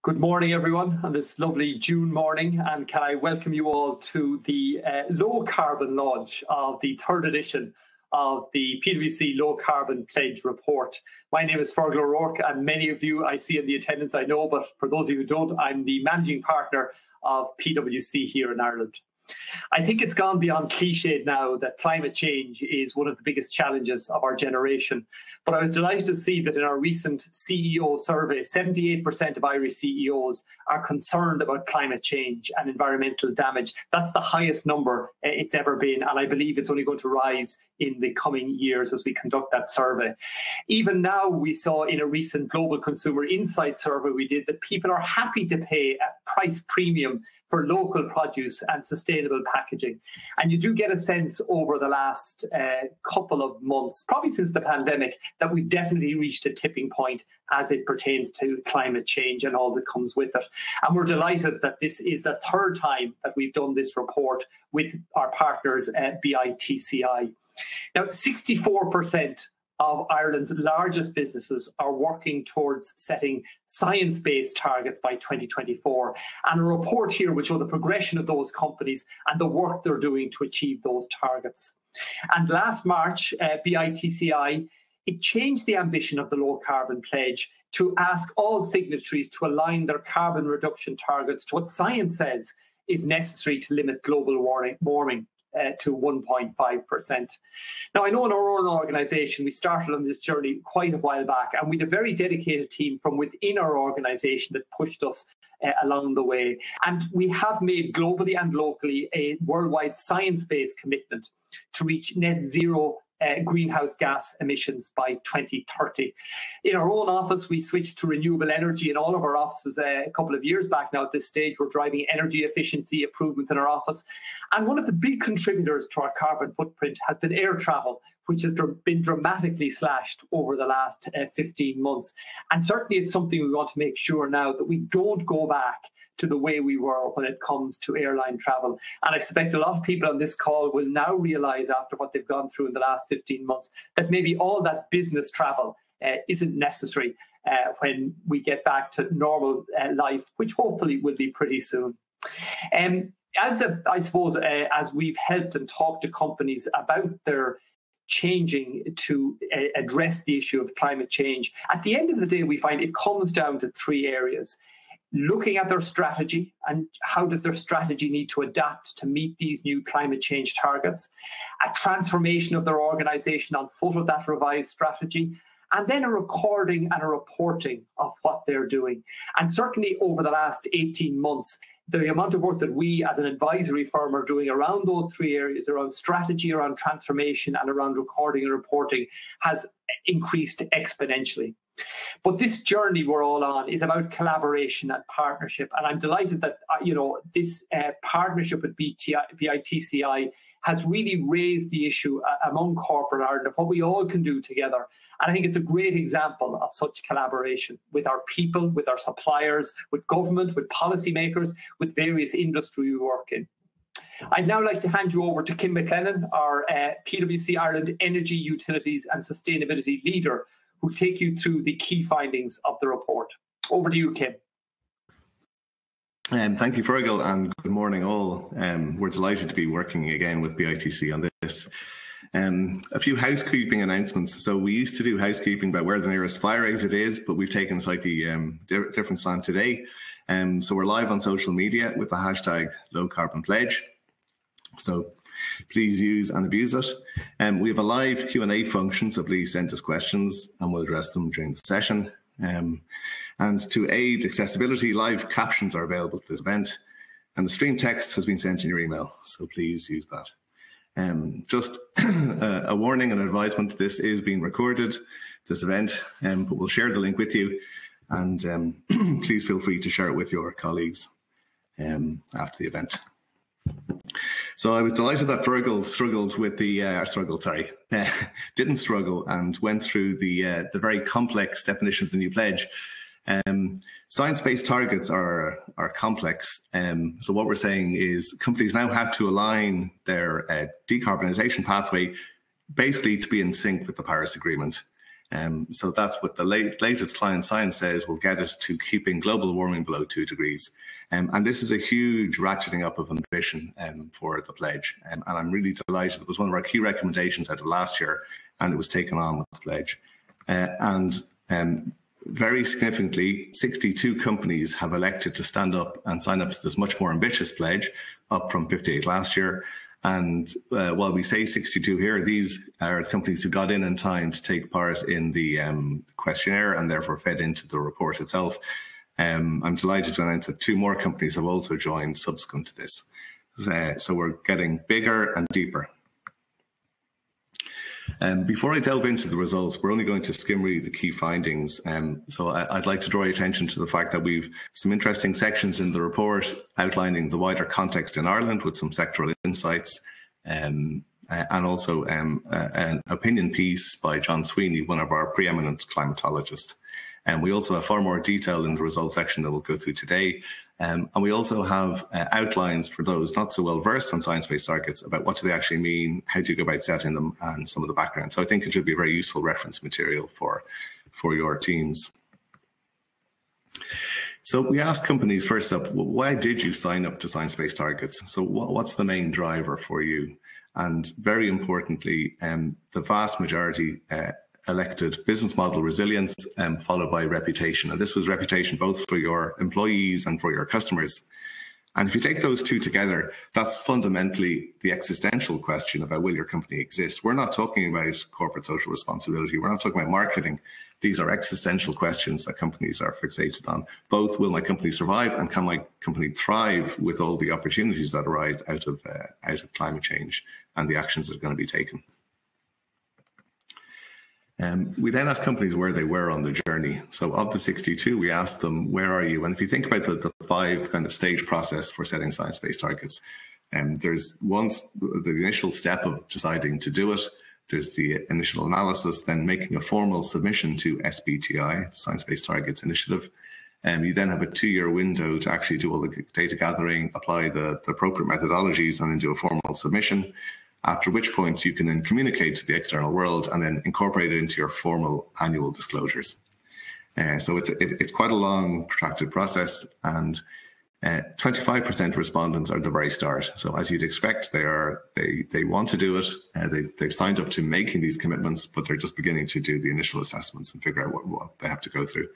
Good morning, everyone, on this lovely June morning, and can I welcome you all to the low carbon launch of the third edition of the PwC Low Carbon Pledge Report. My name is Fergal O'Rourke, and many of you I see in the attendance I know, but for those of you who don't, I'm the managing partner of PwC here in Ireland. I think it's gone beyond cliched now that climate change is one of the biggest challenges of our generation. But I was delighted to see that in our recent CEO survey, 78% of Irish CEOs are concerned about climate change and environmental damage. That's the highest number it's ever been, and I believe it's only going to rise in the coming years as we conduct that survey. Even now, we saw in a recent Global Consumer Insight survey we did that people are happy to pay a price premium for local produce and sustainable packaging. And you do get a sense over the last couple of months, probably since the pandemic, that we've definitely reached a tipping point as it pertains to climate change and all that comes with it. And we're delighted that this is the third time that we've done this report with our partners at BITCI. Now, 64% of Ireland's largest businesses are working towards setting science-based targets by 2024. And a report here will show the progression of those companies and the work they're doing to achieve those targets. And last March, BITCI, it changed the ambition of the Low Carbon Pledge to ask all signatories to align their carbon reduction targets to what science says is necessary to limit global warming to 1.5%. Now, I know in our own organisation, we started on this journey quite a while back, and we had a very dedicated team from within our organisation that pushed us along the way. And we have made globally and locally a worldwide science-based commitment to reach net zero greenhouse gas emissions by 2030. In our own office, we switched to renewable energy in all of our offices a couple of years back now. At this stage, we're driving energy efficiency improvements in our office. And one of the big contributors to our carbon footprint has been air travel, which has been dramatically slashed over the last 15 months. And certainly it's something we want to make sure now that we don't go back to the way we were when it comes to airline travel. And I expect a lot of people on this call will now realise after what they've gone through in the last 15 months that maybe all that business travel isn't necessary when we get back to normal life, which hopefully will be pretty soon. As we've helped and talked to companies about their changing to address the issue of climate change, at the end of the day, we find it comes down to three areas. Looking at their strategy and how does their strategy need to adapt to meet these new climate change targets, a transformation of their organisation on foot of that revised strategy, and then a recording and a reporting of what they're doing. And certainly over the last 18 months, the amount of work that we as an advisory firm are doing around those three areas, around strategy, around transformation, and around recording and reporting, has increased exponentially. But this journey we're all on is about collaboration and partnership. And I'm delighted that, this partnership with BITCI has really raised the issue among corporate Ireland of what we all can do together. And I think it's a great example of such collaboration with our people, with our suppliers, with government, with policymakers, with various industry we work in. I'd now like to hand you over to Kim McLennan, our PwC Ireland Energy, Utilities and Sustainability Leader, who'll take you through the key findings of the report. Over to you, Kim. Thank you, Fergal, and good morning all. We're delighted to be working again with BITC on this. A few housekeeping announcements. So we used to do housekeeping about where the nearest fire exit is, but we've taken a slightly different slant today. So we're live on social media with the hashtag Low Carbon Pledge. So please use and abuse it. We have a live Q&A function, so please send us questions and we'll address them during the session. And to aid accessibility, live captions are available to this event, and the stream text has been sent in your email, so please use that. Just a warning and advisement, this is being recorded, this event, but we'll share the link with you, and please feel free to share it with your colleagues after the event. So I was delighted that Fergal struggled with didn't struggle and went through the very complex definition of the new pledge. Science-based targets are complex. So what we're saying is companies now have to align their decarbonisation pathway basically to be in sync with the Paris Agreement. So that's what the latest climate science says will get us to keeping global warming below 2 degrees. And this is a huge ratcheting up of ambition for the pledge. And I'm really delighted. It was one of our key recommendations out of last year, and it was taken on with the pledge. Very significantly, 62 companies have elected to stand up and sign up to this much more ambitious pledge, up from 58 last year. And while we say 62 here, these are companies who got in time to take part in the questionnaire and therefore fed into the report itself. I'm delighted to announce that 2 more companies have also joined subsequent to this. So we're getting bigger and deeper. Before I delve into the results, we're only going to skim really the key findings. So I'd like to draw your attention to the fact that we've some interesting sections in the report outlining the wider context in Ireland with some sectoral insights, and also an opinion piece by John Sweeney, one of our preeminent climatologists. And we also have far more detail in the results section that we'll go through today. And we also have outlines for those not so well versed on science-based targets about what do they actually mean, how do you go about setting them, and some of the background. So I think it should be a very useful reference material for your teams. So we asked companies first up, why did you sign up to science-based targets? So what's the main driver for you? And very importantly, the vast majority elected business model resilience, followed by reputation. And this was reputation both for your employees and for your customers. And if you take those two together, that's fundamentally the existential question about will your company exist? We're not talking about corporate social responsibility. We're not talking about marketing. These are existential questions that companies are fixated on. Both, will my company survive and can my company thrive with all the opportunities that arise out of climate change and the actions that are going to be taken? We then asked companies where they were on the journey. So of the 62, we asked them, where are you? And if you think about the 5 kind of stage process for setting science-based targets, there's the initial step of deciding to do it. There's the initial analysis, then making a formal submission to SBTI, Science-Based Targets Initiative. You then have a 2-year window to actually do all the data gathering, apply the appropriate methodologies, and then do a formal submission. After which point you can then communicate to the external world and then incorporate it into your formal annual disclosures. So it's quite a long, protracted process, and 25% respondents are at the very start. So as you'd expect, they want to do it. They've signed up to making these commitments, but they're just beginning to do the initial assessments and figure out what they have to go through.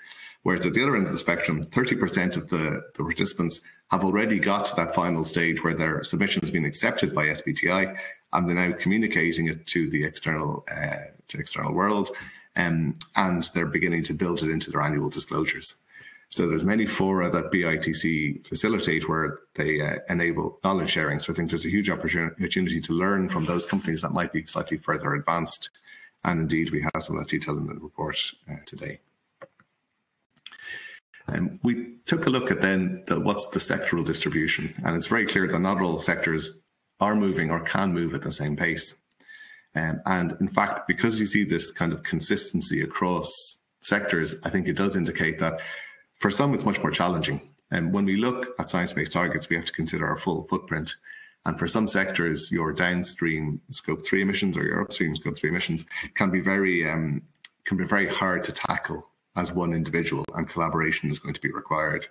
Whereas at the other end of the spectrum, 30% of the participants have already got to that final stage where their submission has been accepted by SBTI, and they're now communicating it to the external world, and they're beginning to build it into their annual disclosures. So there's many fora that BITCI facilitate where they enable knowledge sharing. So I think there's a huge opportunity to learn from those companies that might be slightly further advanced. And indeed, we have some of that detail in the report today. We took a look at then what's the sectoral distribution. And it's very clear that not all sectors are moving or can move at the same pace. And in fact, because you see this kind of consistency across sectors, I think it does indicate that for some, it's much more challenging. And when we look at science-based targets, we have to consider our full footprint. And for some sectors, your downstream Scope 3 emissions or your upstream Scope 3 emissions can be very hard to tackle as one individual, and collaboration is going to be required.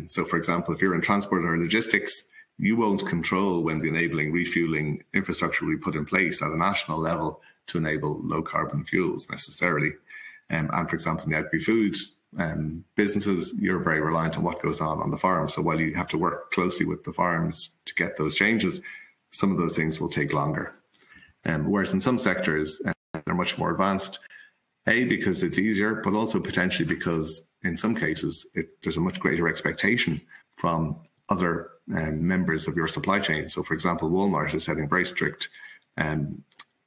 So, for example, if you're in transport or logistics, you won't control when the enabling refueling infrastructure will be put in place at a national level to enable low carbon fuels necessarily. And for example, in the agri-food businesses, you're very reliant on what goes on the farm. So while you have to work closely with the farms to get those changes, some of those things will take longer. Whereas in some sectors, they're much more advanced, because it's easier, but also potentially because in some cases, there's a much greater expectation from other members of your supply chain. So for example, Walmart is setting very strict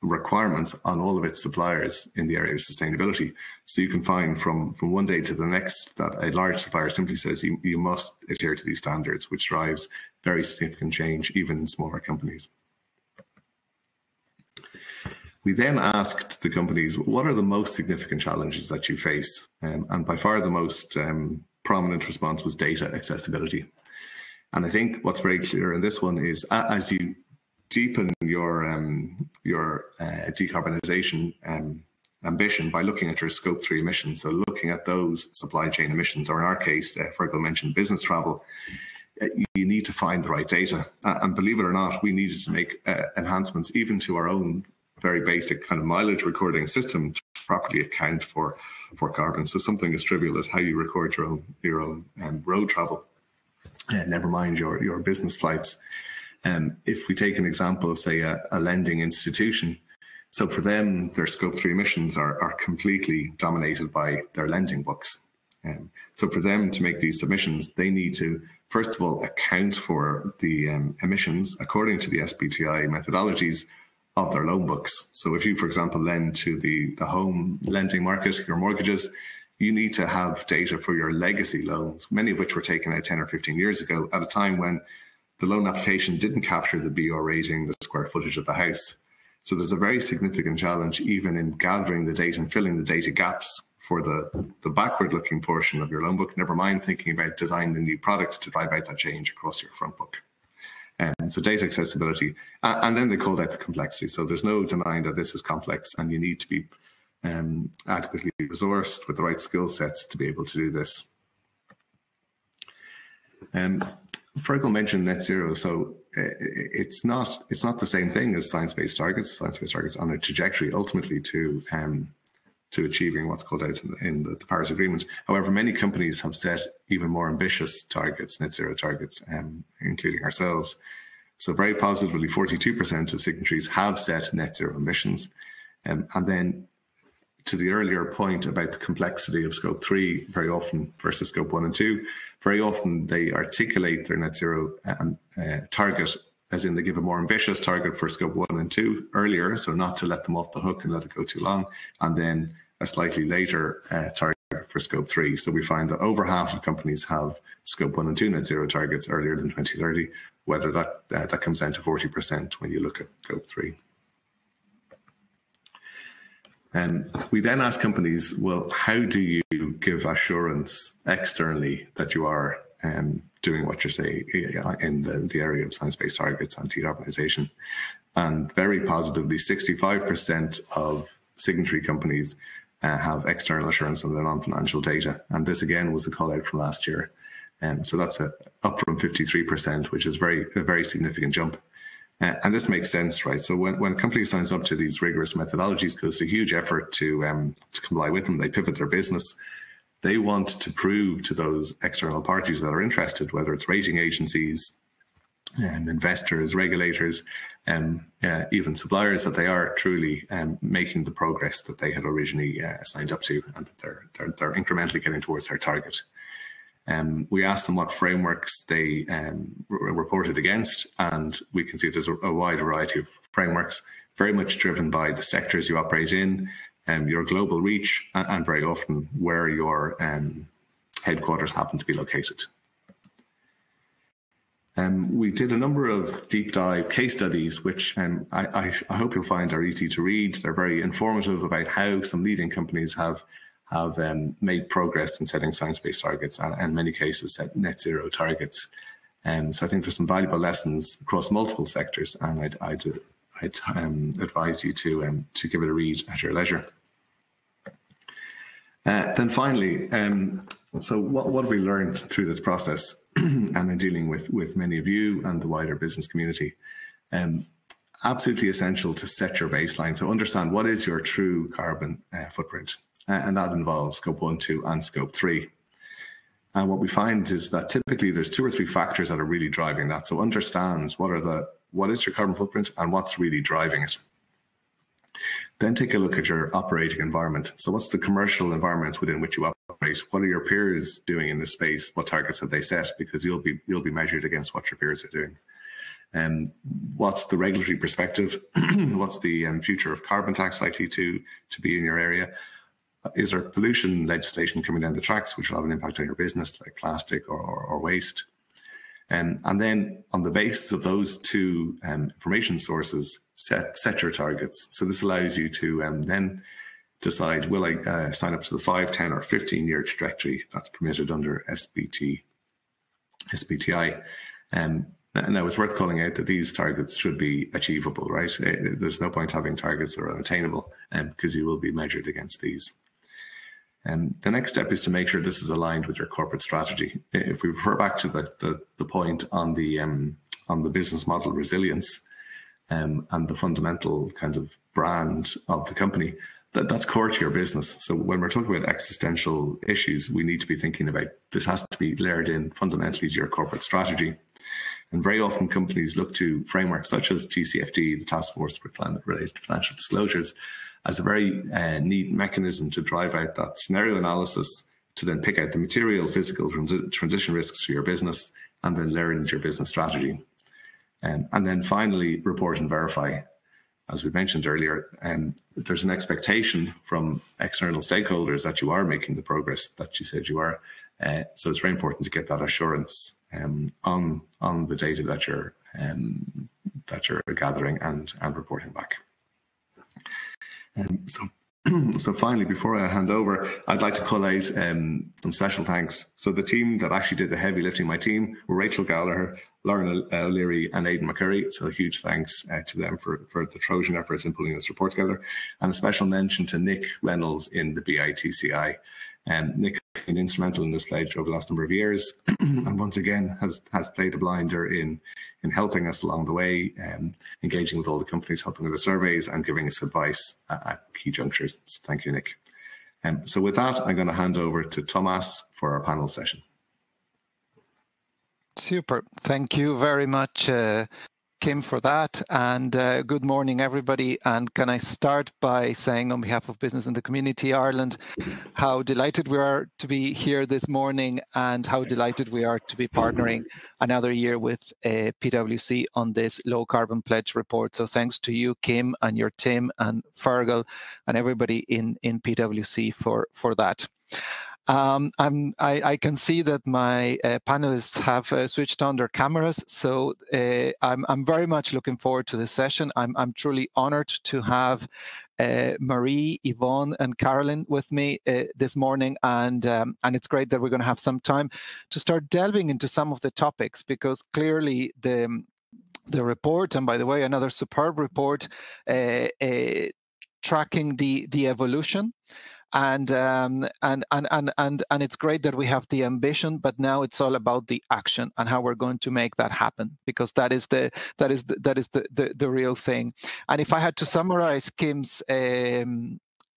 requirements on all of its suppliers in the area of sustainability. So you can find from one day to the next that a large supplier simply says you must adhere to these standards, which drives very significant change, even in smaller companies. We then asked the companies, what are the most significant challenges that you face? And by far the most prominent response was data accessibility. And I think what's very clear in this one is as you deepen your decarbonisation ambition by looking at your scope 3 emissions. So looking at those supply chain emissions, or in our case, Fergal mentioned business travel, you need to find the right data. And believe it or not, we needed to make enhancements even to our own very basic kind of mileage recording system to properly account for carbon. So something as trivial as how you record your own road travel, never mind your business flights. If we take an example of, say, a lending institution, so for them, their scope 3 emissions are completely dominated by their lending books. So for them to make these submissions, they need to, first of all, account for the emissions according to the SBTI methodologies of their loan books. So if you, for example, lend to the home lending market, your mortgages, you need to have data for your legacy loans, many of which were taken out 10 or 15 years ago at a time when the loan application didn't capture the BR rating, the square footage of the house. So there's a very significant challenge even in gathering the data and filling the data gaps for the backward-looking portion of your loan book, never mind thinking about designing the new products to drive out that change across your front book. So data accessibility, and then they called out the complexity. So there's no denying that this is complex, and you need to be adequately resourced with the right skill sets to be able to do this. Fergal mentioned net zero, so it's not the same thing as science-based targets. Science-based targets on a trajectory ultimately to achieving what's called out in the Paris Agreement. However, many companies have set even more ambitious targets, net zero targets, including ourselves. So very positively, 42% of signatories have set net zero emissions. And then to the earlier point about the complexity of scope 3, very often versus scope 1 and 2, very often they articulate their net zero target, as in they give a more ambitious target for scope 1 and 2 earlier, so not to let them off the hook and let it go too long, and then a slightly later target for scope 3. So we find that over half of companies have scope 1 and 2 net zero targets earlier than 2030, whether that comes down to 40% when you look at scope 3. We then ask companies, well, how do you give assurance externally that you are doing what you say in the area of science-based targets and decarbonisation? And very positively, 65% of signatory companies have external assurance on their non-financial data. And this, again, was a call out from last year. So that's up from 53%, which is a very significant jump. And this makes sense, right? So when a company signs up to these rigorous methodologies, goes to a huge effort to comply with them, they pivot their business. They want to prove to those external parties that are interested, whether it's rating agencies, investors, regulators, even suppliers, that they are truly making the progress that they had originally signed up to, and that they're incrementally getting towards their target. We asked them what frameworks they reported against, and we can see there's a wide variety of frameworks, very much driven by the sectors you operate in, your global reach, and very often where your headquarters happen to be located. We did a number of deep dive case studies, which I hope you'll find are easy to read. They're very informative about how some leading companies have made progress in setting science-based targets, and in many cases set net zero targets. So I think there's some valuable lessons across multiple sectors, and I'd advise you to give it a read at your leisure. Then finally, so what have we learned through this process and in dealing with many of you and the wider business community? Absolutely essential to set your baseline. So understand what is your true carbon footprint. And that involves scope 1, 2, and scope 3. And what we find is that typically there's 2 or 3 factors that are really driving that. So understand what is your carbon footprint and what's really driving it. Then take a look at your operating environment. So what's the commercial environment within which you operate? What are your peers doing in this space? What targets have they set? Because you'll be measured against what your peers are doing. What's the regulatory perspective? What's the future of carbon tax likely to be in your area? Is there pollution legislation coming down the tracks which will have an impact on your business, like plastic or waste? And then on the basis of those 2 information sources, set your targets. So this allows you to then decide, will I sign up to the 5, 10 or 15-year trajectory that's permitted under SBTI? Now, it's worth calling out that these targets should be achievable, right? There's no point having targets that are unattainable, because you will be measured against these. The next step is to make sure this is aligned with your corporate strategy. If we refer back to the point on the business model resilience, and the fundamental kind of brand of the company, that's core to your business. So when we're talking about existential issues, we need to be thinking about this has to be layered in fundamentally to your corporate strategy. And very often companies look to frameworks such as TCFD, the Task Force for Climate-Related Financial Disclosures, as a very neat mechanism to drive out that scenario analysis, to then pick out the material, physical transition risks for your business, and then layer it into your business strategy. And then finally, report and verify. As we mentioned earlier, there's an expectation from external stakeholders that you are making the progress that you said you are. So it's very important to get that assurance on the data that you're gathering and reporting back. So finally, before I hand over, I'd like to call out some special thanks. So the team that actually did the heavy lifting, my team, were Rachel Gallagher, Lauren O'Leary and Aidan McCurry. So a huge thanks to them for the Trojan efforts in pulling this report together. And a special mention to Nick Reynolds in the BITCI. Nick has been instrumental in this pledge over the last number of years, and once again has played a blinder in helping us along the way, engaging with all the companies, helping with the surveys, and giving us advice at key junctures. So thank you, Nick. So with that, I'm going to hand over to Thomas for our panel session. Super. Thank you very much, Kim, for that. And good morning, everybody. And can I start by saying on behalf of Business in the Community Ireland, how delighted we are to be here this morning and how delighted we are to be partnering another year with PwC on this low carbon pledge report. So thanks to you, Kim, and your team and Fergal and everybody in PwC for that. I can see that my panelists have switched on their cameras, so I'm very much looking forward to this session. I'm truly honored to have Marie, Yvonne, and Carolyn with me this morning, and it's great that we're going to have some time to start delving into some of the topics, because clearly the report, and by the way, another superb report tracking the evolution. And it's great that we have the ambition, but now it's all about the action and how we're going to make that happen, because that is the real thing. And if I had to summarize Kim's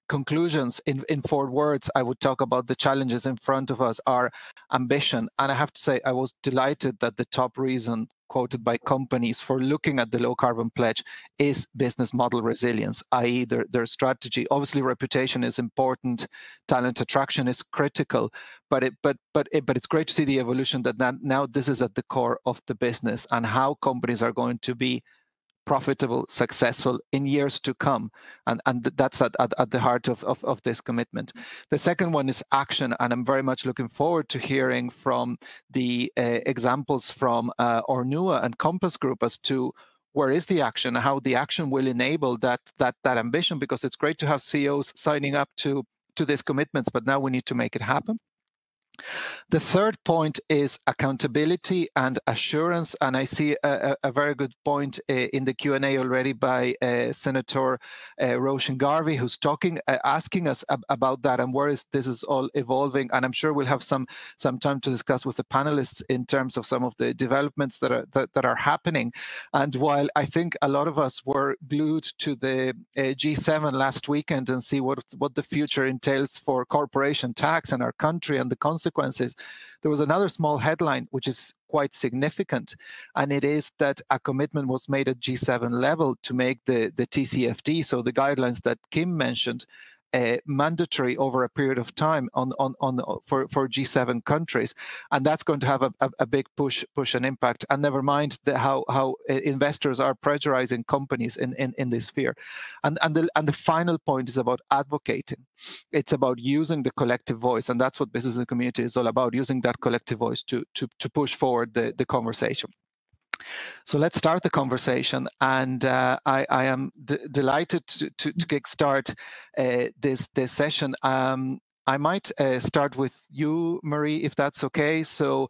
conclusions in 4 words, I would talk about the challenges in front of us are ambition. And I have to say, I was delighted that the top reason quoted by companies for looking at the low carbon pledge is business model resilience, i.e. their strategy. Obviously, reputation is important, talent attraction is critical, but it's great to see the evolution that now this is at the core of the business and how companies are going to be profitable, successful in years to come. And that's at the heart of this commitment. The second one is action, and I'm very much looking forward to hearing from the examples from Ornua and Compass Group as to where is the action, how the action will enable that ambition, because it's great to have CEOs signing up to these commitments, but now we need to make it happen. The third point is accountability and assurance, and I see a very good point in the Q&A already by Senator Roshan Garvey, who's asking us about that and where this is all evolving. And I'm sure we'll have some time to discuss with the panelists in terms of some of the developments that are happening. And while I think a lot of us were glued to the G7 last weekend and see what the future entails for corporation tax in our country and the consequences, there was another small headline which is quite significant, and it is that a commitment was made at G7 level to make the TCFD, so the guidelines that Kim mentioned, mandatory over a period of time for G7 countries, and that's going to have a big push and impact. And never mind how investors are pressurizing companies in this sphere. And the final point is about advocating. It's about using the collective voice, and that's what business and community is all about: using that collective voice to push forward the conversation. So let's start the conversation, and I am delighted to kickstart this session. I might start with you, Marie, if that's okay. So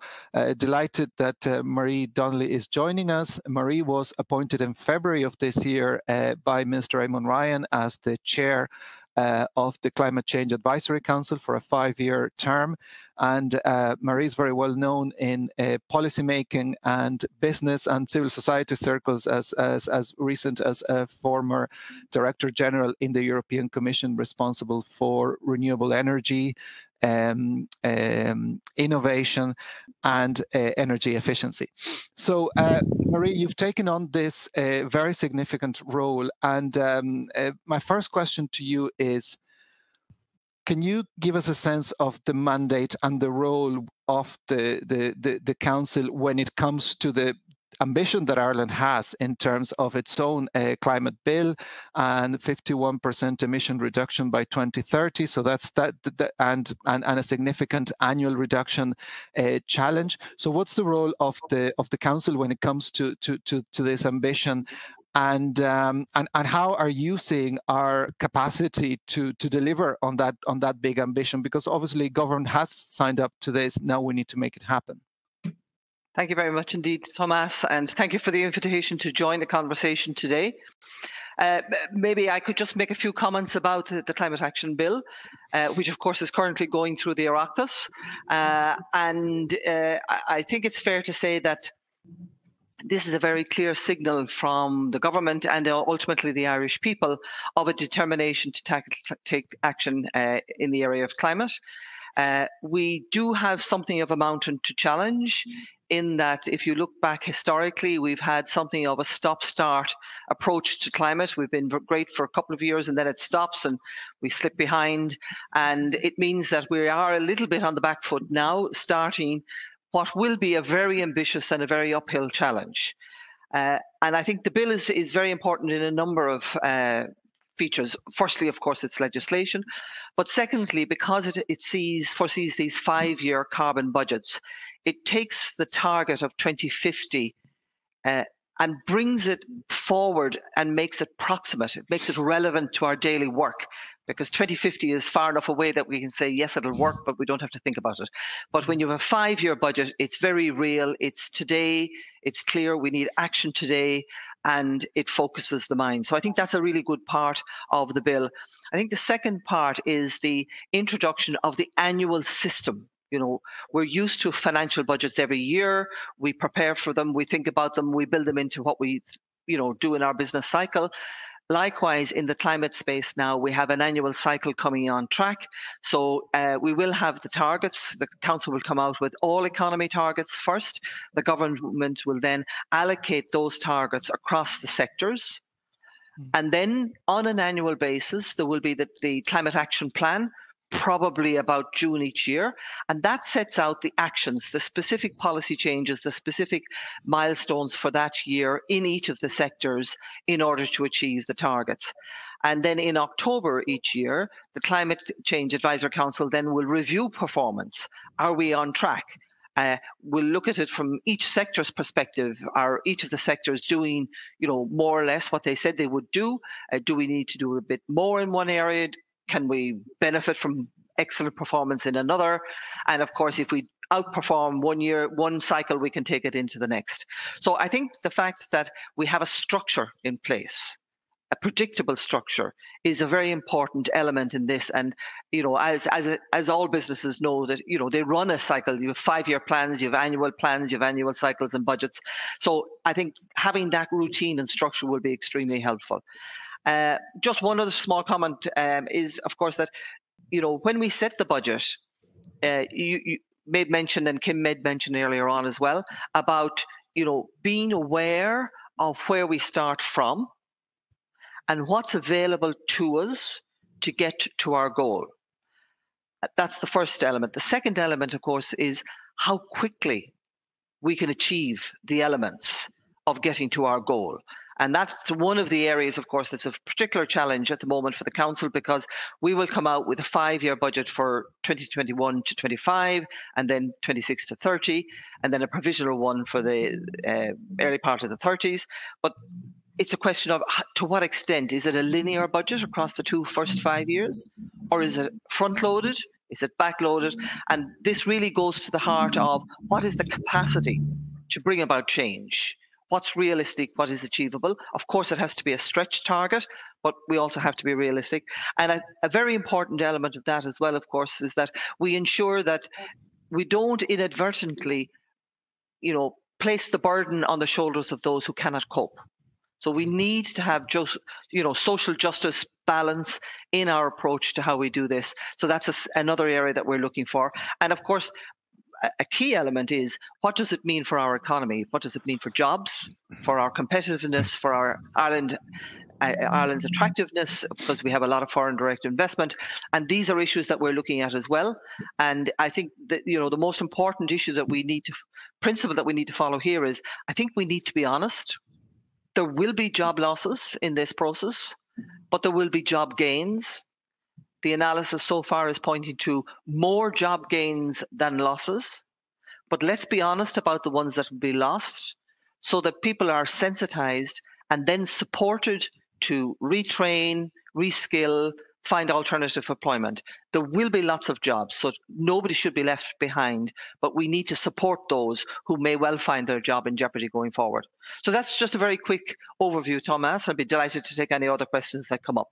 delighted that Marie Donnelly is joining us. Marie was appointed in February of this year by Minister Eamon Ryan as the chair of the Climate Change Advisory Council for a 5-year term. And Marie is very well known in policymaking and business and civil society circles as recent as a former Director General in the European Commission responsible for renewable energy, innovation and energy efficiency. So Marie, you've taken on this very significant role, and my first question to you is, can you give us a sense of the mandate and the role of the council when it comes to the ambition that Ireland has in terms of its own climate bill and 51% emission reduction by 2030? So that's and a significant annual reduction challenge. So what's the role of the council when it comes to this ambition? And how are you seeing our capacity to deliver on that big ambition? Because obviously government has signed up to this. Now we need to make it happen. Thank you very much indeed, Thomas, and thank you for the invitation to join the conversation today. Maybe I could just make a few comments about the Climate Action Bill, which of course is currently going through the Oireachtas. I think it's fair to say that this is a very clear signal from the government and ultimately the Irish people of a determination to take action in the area of climate. We do have something of a mountain to challenge, in that if you look back historically, we've had something of a stop-start approach to climate. We've been great for a couple of years and then it stops and we slip behind. And it means that we are a little bit on the back foot now, starting what will be a very ambitious and a very uphill challenge. And I think the bill is very important in a number of features. Firstly, of course, it's legislation. But secondly, because it foresees these 5-year carbon budgets, it takes the target of 2050 and brings it forward and makes it proximate. It makes it relevant to our daily work, because 2050 is far enough away that we can say, yes, it'll work, but we don't have to think about it. But when you have a 5-year budget, it's very real. It's today. It's clear we need action today, and it focuses the mind. So I think that's a really good part of the bill. I think the second part is the introduction of the annual system. You know, we're used to financial budgets every year. We prepare for them. We think about them. We build them into what we, do in our business cycle. Likewise, in the climate space now, we have an annual cycle coming on track. So we will have the targets. The council will come out with all economy targets first. The government will then allocate those targets across the sectors. And then on an annual basis, there will be the climate action plan, probably about June each year. And that sets out the actions, the specific policy changes, the specific milestones for that year in each of the sectors in order to achieve the targets. And then in October each year, the Climate Change Advisory Council then will review performance. Are we on track? We'll look at it from each sector's perspective. Are each of the sectors doing, more or less what they said they would do? Do we need to do a bit more in one area? Can we benefit from excellent performance in another? And of course, if we outperform one cycle, we can take it into the next. So I think the fact that we have a structure in place, a predictable structure, is a very important element in this. And, as all businesses know, that, they run a cycle. You have 5-year plans, you have annual cycles and budgets. So I think having that routine and structure will be extremely helpful. Just one other small comment is, of course, that, when we set the budget, you made mention, and Kim made mention earlier on as well, about, being aware of where we start from and what's available to us to get to our goal. That's the first element. The second element, of course, is how quickly we can achieve the elements of getting to our goal. And that's one of the areas, of course, that's a particular challenge at the moment for the council, because we will come out with a 5-year budget for 2021 to 25, and then 26 to 30, and then a provisional one for the early part of the 30s. But it's a question of, to what extent is it a linear budget across the first 5 years, or is it front-loaded Is it backloaded? And this really goes to the heart of what is the capacity to bring about change? What's realistic? What is achievable? Of course, it has to be a stretch target, but we also have to be realistic. And a very important element of that as well, of course, is that we ensure that we don't inadvertently, place the burden on the shoulders of those who cannot cope. So we need to have just, social justice balance in our approach to how we do this. So that's another area that we're looking for. And of course, a key element is, what does it mean for our economy? What does it mean for jobs, for our competitiveness, for our Ireland's attractiveness, because we have a lot of foreign direct investment, and these are issues that we're looking at as well. And I think that the most important principle that we need to follow here is, I think we need to be honest. There will be job losses in this process, but there will be job gains. The analysis so far is pointing to more job gains than losses. But let's be honest about the ones that will be lost, so that people are sensitized and then supported to retrain, reskill, find alternative employment. There will be lots of jobs, so nobody should be left behind, but we need to support those who may well find their job in jeopardy going forward. So that's just a very quick overview, Thomas. I'd be delighted to take any other questions that come up.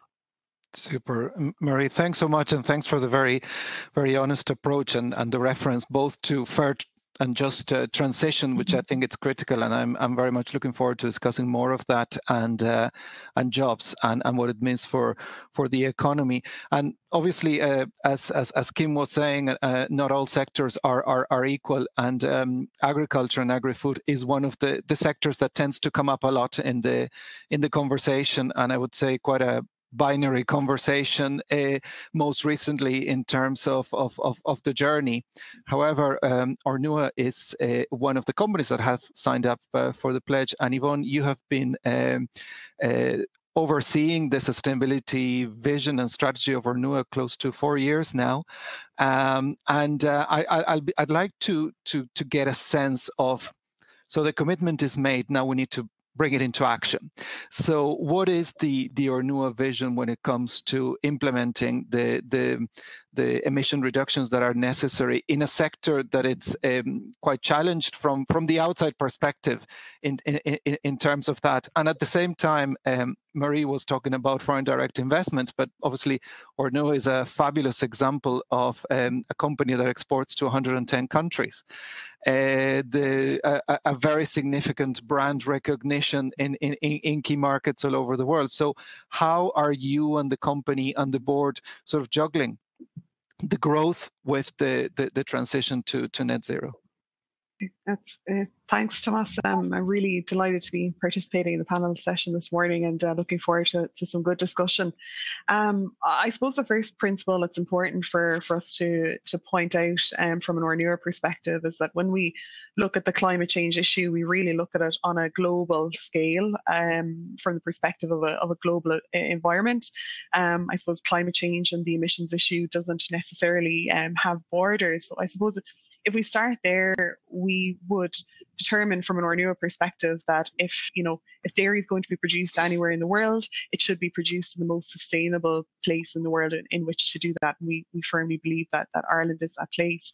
Super. Marie, thanks so much, and thanks for the very, very honest approach and the reference both to fair and just transition, which I think it's critical, and I'm very much looking forward to discussing more of that, and jobs and what it means for the economy. And obviously, as Kim was saying, not all sectors are equal, and agriculture and agri-food is one of the sectors that tends to come up a lot in the conversation, and I would say quite a binary conversation most recently in terms of the journey. However, Ornua is one of the companies that have signed up for the pledge. And Yvonne, you have been overseeing the sustainability vision and strategy of Ornua close to 4 years now. I'd like to get a sense of, so the commitment is made, now we need to bring it into action. So what is the Ornua vision when it comes to implementing the emission reductions that are necessary in a sector that it's quite challenged from the outside perspective in terms of that? And at the same time, Marie was talking about foreign direct investments, but obviously Ornua is a fabulous example of a company that exports to 110 countries. A very significant brand recognition in key markets all over the world. So how are you and the company and the board sort of juggling the growth with the transition to net zero? Thanks, Thomas. I'm really delighted to be participating in the panel session this morning, and looking forward to some good discussion. I suppose the first principle that's important for us to point out from an Ornua perspective is that when we look at the climate change issue, we really look at it on a global scale, from the perspective of a global environment. I suppose climate change and the emissions issue doesn't necessarily have borders. So I suppose if we start there, we would determine from an Ornua perspective that if dairy is going to be produced anywhere in the world, it should be produced in the most sustainable place in the world in which to do that. And we firmly believe that Ireland is that place.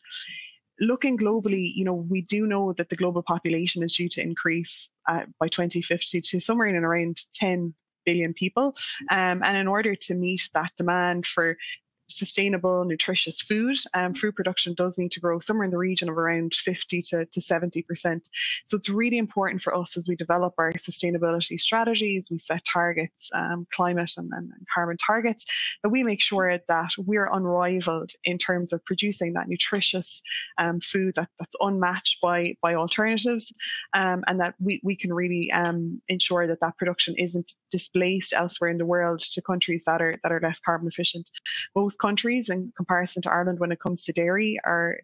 Looking globally, we do know that the global population is due to increase by 2050 to somewhere in and around 10 billion people. And in order to meet that demand for sustainable, nutritious food, food production does need to grow somewhere in the region of around 50 to 70%. So it's really important for us as we develop our sustainability strategies, we set targets, climate and carbon targets, that we make sure that we're unrivaled in terms of producing that nutritious food that's unmatched by alternatives, and that we can really ensure that production isn't displaced elsewhere in the world to countries that are less carbon efficient. Most countries in comparison to Ireland when it comes to dairy are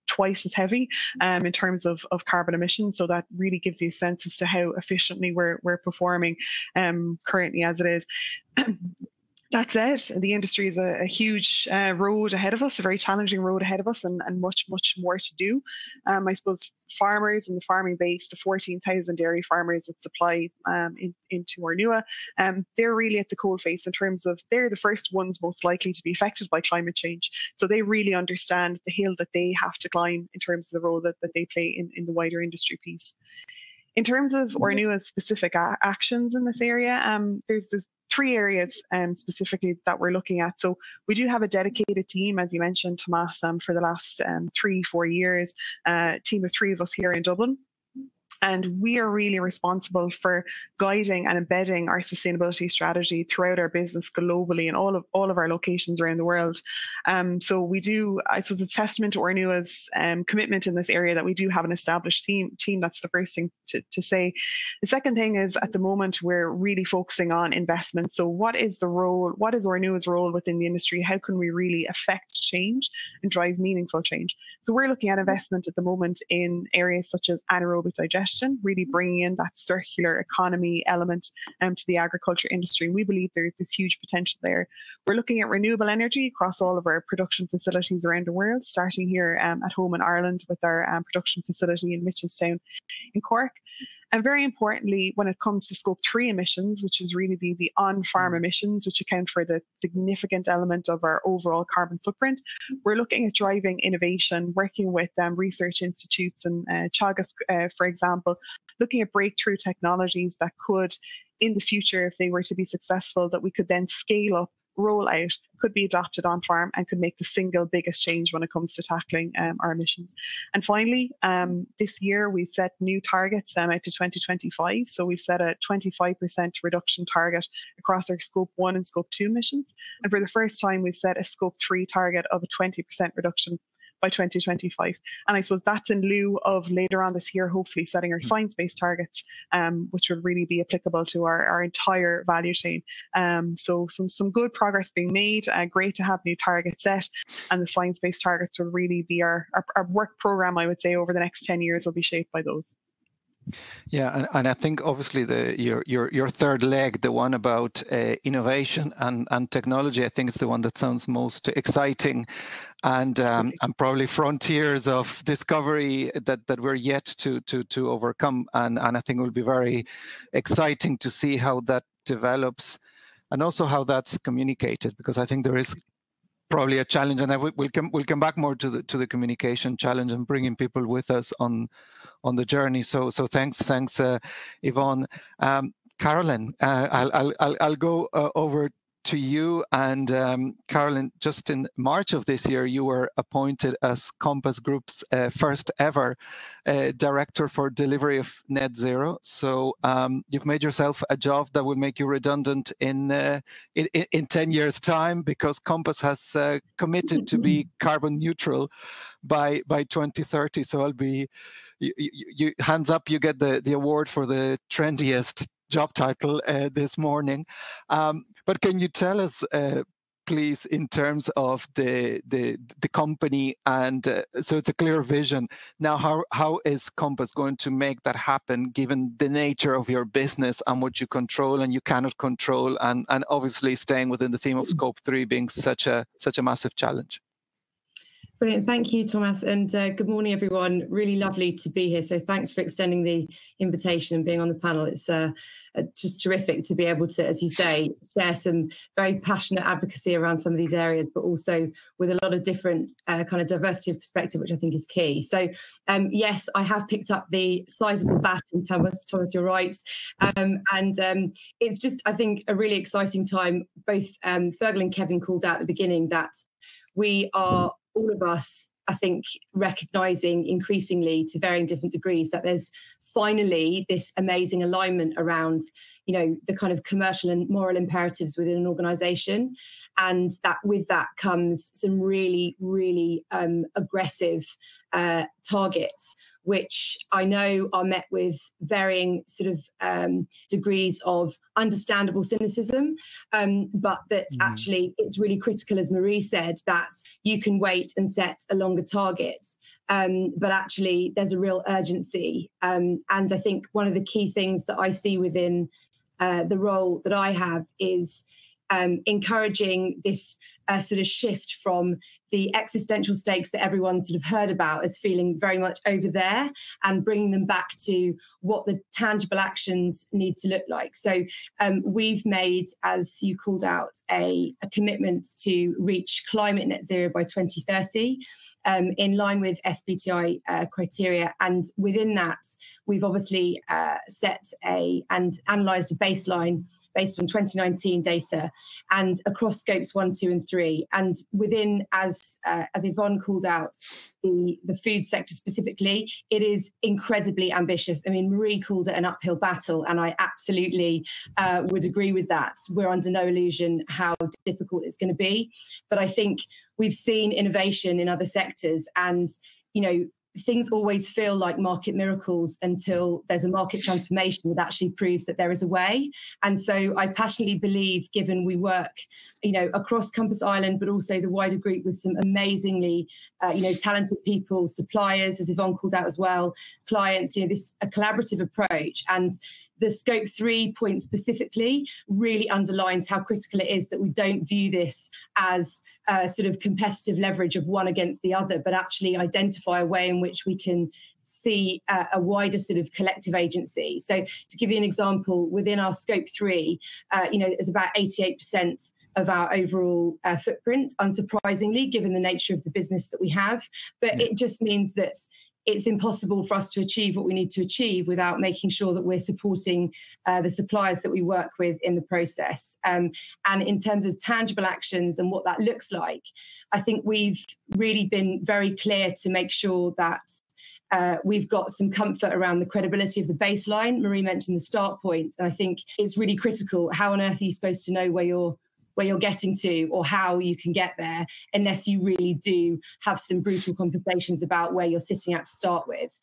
twice as heavy in terms of carbon emissions. So that really gives you a sense as to how efficiently we're performing currently as it is. That's it. The industry is a huge road ahead of us, a very challenging road ahead of us, and much, much more to do. I suppose farmers and the farming base, the 14,000 dairy farmers that supply into Ornua, they're really at the coalface in terms of they're the first ones most likely to be affected by climate change. So they really understand the hill that they have to climb in terms of the role that they play in the wider industry piece. In terms of Ornua's specific actions in this area, there's 3 areas specifically that we're looking at. So we do have a dedicated team, as you mentioned, Tomas, for the last 3-4 years, a team of 3 of us here in Dublin. And we are really responsible for guiding and embedding our sustainability strategy throughout our business globally in all of our locations around the world. So we do, I suppose, it's a testament to Ornua's commitment in this area that we do have an established team. That's the first thing to say. The second thing is, at the moment, we're really focusing on investment. So what is Ornua's role within the industry? How can we really affect change and drive meaningful change? So we're looking at investment at the moment in areas such as anaerobic digestion, really bringing in that circular economy element to the agriculture industry. We believe there's huge potential there. We're looking at renewable energy across all of our production facilities around the world, starting here at home in Ireland with our production facility in Mitchelstown in Cork. And very importantly, when it comes to Scope 3 emissions, which is really the on-farm emissions, which account for the significant element of our overall carbon footprint, we're looking at driving innovation, working with research institutes and Teagasc, for example, looking at breakthrough technologies that could, in the future, if they were to be successful, that we could then scale up, roll out, could be adopted on farm, and could make the single biggest change when it comes to tackling our emissions. And finally, this year we've set new targets out to 2025. So we've set a 25% reduction target across our Scope 1 and Scope 2 emissions. And for the first time, we've set a Scope 3 target of a 20% reduction by 2025. And I suppose that's in lieu of later on this year, hopefully setting our science-based targets, which would really be applicable to our entire value chain. So some good progress being made, great to have new targets set, and the science-based targets will really be our work program, I would say, over the next 10 years will be shaped by those. Yeah, and I think obviously your third leg, the one about innovation and technology, I think is the one that sounds most exciting, and probably frontiers of discovery that we're yet to overcome, and I think it will be very exciting to see how that develops, and also how that's communicated, because I think there is probably a challenge, and we'll come back more to the communication challenge and bringing people with us on the journey. So thanks, Yvonne. Carolyn, I'll go over to you. And Carolyn, just in March of this year, you were appointed as Compass Group's first ever director for delivery of net zero. So you've made yourself a job that will make you redundant in 10 years' time, because Compass has committed to be carbon neutral by 2030. So I'll be you hands up, you get the award for the trendiest job title this morning. But can you tell us, please, in terms of the company, and so it's a clear vision. Now, how is Compass going to make that happen, given the nature of your business and what you control and you cannot control, and obviously staying within the theme of Scope 3 being such a massive challenge? Brilliant. Thank you, Thomas. And good morning, everyone. Really lovely to be here. So thanks for extending the invitation and being on the panel. It's just terrific to be able to, as you say, share some very passionate advocacy around some of these areas, but also with a lot of different kind of diversity of perspective, which I think is key. So yes, I have picked up the sizable baton, Thomas, you're right. And it's just, I think, a really exciting time. Both Fergal and Kevin called out at the beginning that we are, all of us, I think, recognising increasingly to varying different degrees that there's finally this amazing alignment around, you know, the kind of commercial and moral imperatives within an organisation, and that with that comes some really, really aggressive targets, which I know are met with varying sort of degrees of understandable cynicism, but that actually it's really critical, as Marie said, that you can wait and set a longer target, but actually there's a real urgency. And I think one of the key things that I see within the role that I have is encouraging this sort of shift from the existential stakes that everyone sort of heard about as feeling very much over there, and bringing them back to what the tangible actions need to look like. So we've made, as you called out, a commitment to reach climate net zero by 2030. In line with SBTi criteria. And within that, we've obviously set and analysed a baseline based on 2019 data and across scopes 1, 2 and 3. And within, as Yvonne called out, the food sector specifically, it is incredibly ambitious. I mean, Marie called it an uphill battle, and I absolutely would agree with that. We're under no illusion how difficult it's going to be. But I think we've seen innovation in other sectors, and, you know, things always feel like market miracles until there's a market transformation that actually proves that there is a way. And so I passionately believe, given we work, you know, across Compass Island, but also the wider group with some amazingly, you know, talented people, suppliers, as Yvonne called out as well, clients, you know, this a collaborative approach. And the scope 3 point specifically really underlines how critical it is that we don't view this as a sort of competitive leverage of one against the other, but actually identify a way in which we can see a wider sort of collective agency. So to give you an example, within our scope 3, you know, it's about 88% of our overall footprint, unsurprisingly, given the nature of the business that we have. But it just means that it's impossible for us to achieve what we need to achieve without making sure that we're supporting the suppliers that we work with in the process. And in terms of tangible actions and what that looks like, I think we've really been very clear to make sure that we've got some comfort around the credibility of the baseline. Marie mentioned the start point, and I think it's really critical. How on earth are you supposed to know where you're getting to, or how you can get there, unless you really do have some brutal conversations about where you're sitting at to start with.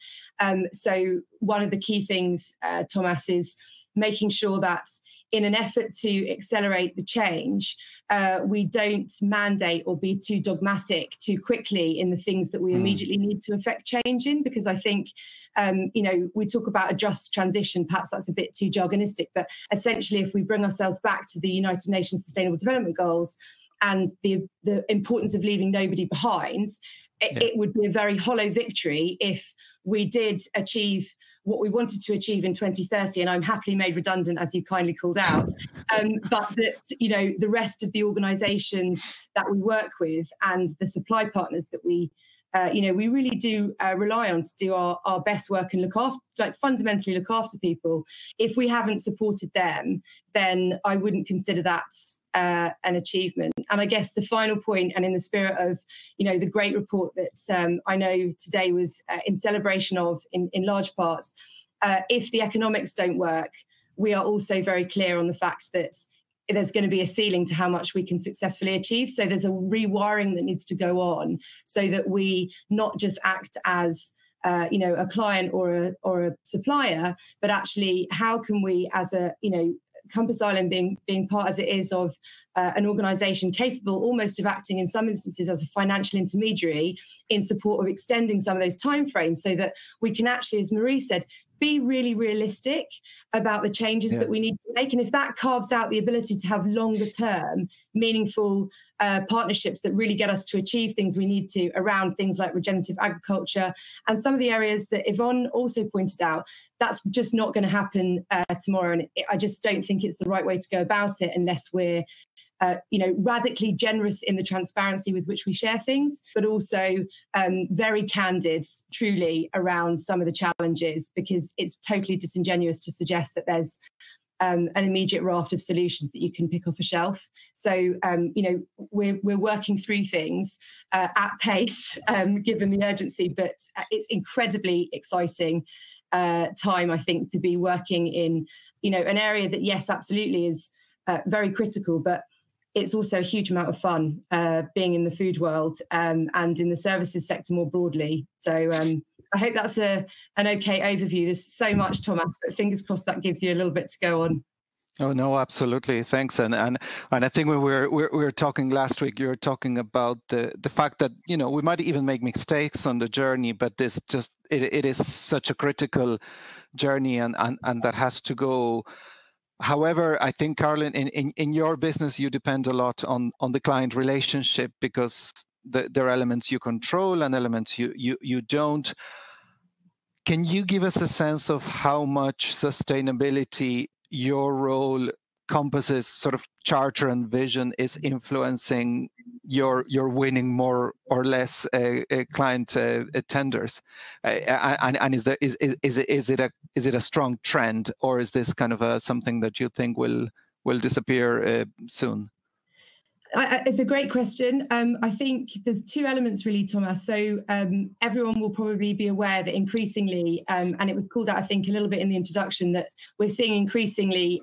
So one of the key things, Thomas, is making sure that in an effort to accelerate the change, we don't mandate or be too dogmatic too quickly in the things that we immediately need to affect change in, because I think, you know, we talk about a just transition, perhaps that's a bit too jargonistic, but essentially if we bring ourselves back to the United Nations Sustainable Development Goals and the importance of leaving nobody behind, it would be a very hollow victory if we did achieve what we wanted to achieve in 2030, and I'm happily made redundant, as you kindly called out, but that, you know, the rest of the organisations that we work with and the supply partners that we, you know, we really do rely on to do our best work and look after, like fundamentally look after people. If we haven't supported them, then I wouldn't consider that an achievement. And I guess the final point, and in the spirit of, you know, the great report that I know today was in celebration of, in large parts, if the economics don't work, we are also very clear on the fact that there's going to be a ceiling to how much we can successfully achieve. So there's a rewiring that needs to go on so that we not just act as you know, a client or a supplier, but actually how can we, as a, you know, Compass Island being part as it is of an organisation capable almost of acting in some instances as a financial intermediary in support of extending some of those timeframes, so that we can actually, as Marie said, be really realistic about the changes that we need to make. And if that carves out the ability to have longer term, meaningful partnerships that really get us to achieve things we need to around things like regenerative agriculture and some of the areas that Yvonne also pointed out, that's just not going to happen tomorrow. And I just don't think it's the right way to go about it unless we're you know, radically generous in the transparency with which we share things, but also very candid, truly, around some of the challenges, because it's totally disingenuous to suggest that there's an immediate raft of solutions that you can pick off a shelf. So, you know, we're working through things at pace, given the urgency, but it's incredibly exciting time, I think, to be working in, you know, an area that, yes, absolutely is very critical, but it's also a huge amount of fun being in the food world and in the services sector more broadly. So I hope that's an okay overview. There's so much, Thomas, but fingers crossed that gives you a little bit to go on. Oh no, absolutely. Thanks. And I think when we were talking last week, you were talking about the fact that, you know, we might even make mistakes on the journey, but this it is such a critical journey and that has to go However, I think, Caroline, in your business, you depend a lot on the client relationship, because there are elements you control and elements you don't. Can you give us a sense of how much sustainability your role compasses, sort of charter and vision, is influencing your winning more or less client tenders? And is it a strong trend, or is this kind of something that you think will disappear soon? It's a great question. I think there's two elements really, Thomas. So everyone will probably be aware that increasingly, and it was called out, I think, a little bit in the introduction, that we're seeing increasingly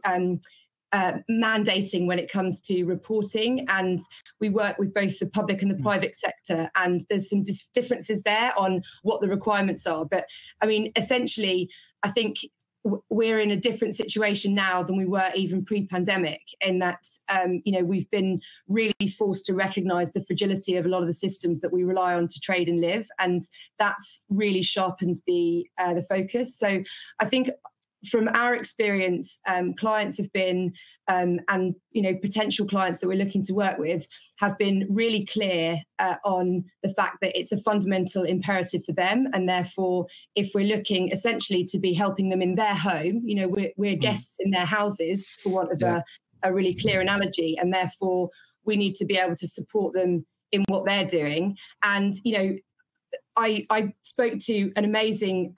mandating when it comes to reporting, and we work with both the public and the private sector, and there's some differences there on what the requirements are. But I mean, essentially, I think we're in a different situation now than we were even pre-pandemic, in that we've been really forced to recognise the fragility of a lot of the systems that we rely on to trade and live, and that's really sharpened the focus. So I think, from our experience, clients have been, and potential clients that we're looking to work with, have been really clear on the fact that it's a fundamental imperative for them, and therefore, if we're looking essentially to be helping them in their home, we're guests in their houses, for want of a really clear analogy, and therefore we need to be able to support them in what they're doing. And I spoke to an amazing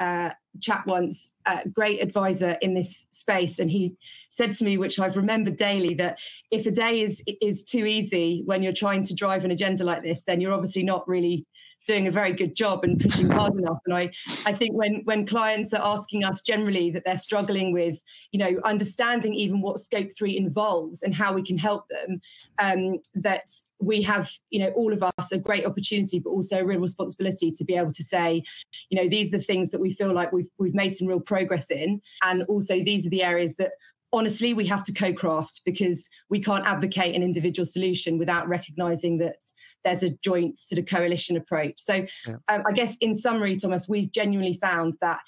chap once, great advisor in this space, and he said to me, which I've remembered daily, that if a day is too easy when you're trying to drive an agenda like this, then you're obviously not really doing a very good job and pushing hard enough. And I think when clients are asking us generally that they're struggling with, understanding even what Scope 3 involves and how we can help them, that we have, all of us, a great opportunity, but also a real responsibility to be able to say, these are the things that we feel like we've made some real progress in, and also these are the areas that, honestly, we have to co-craft, because we can't advocate an individual solution without recognising that there's a joint sort of coalition approach. So I guess in summary, Thomas, we've genuinely found that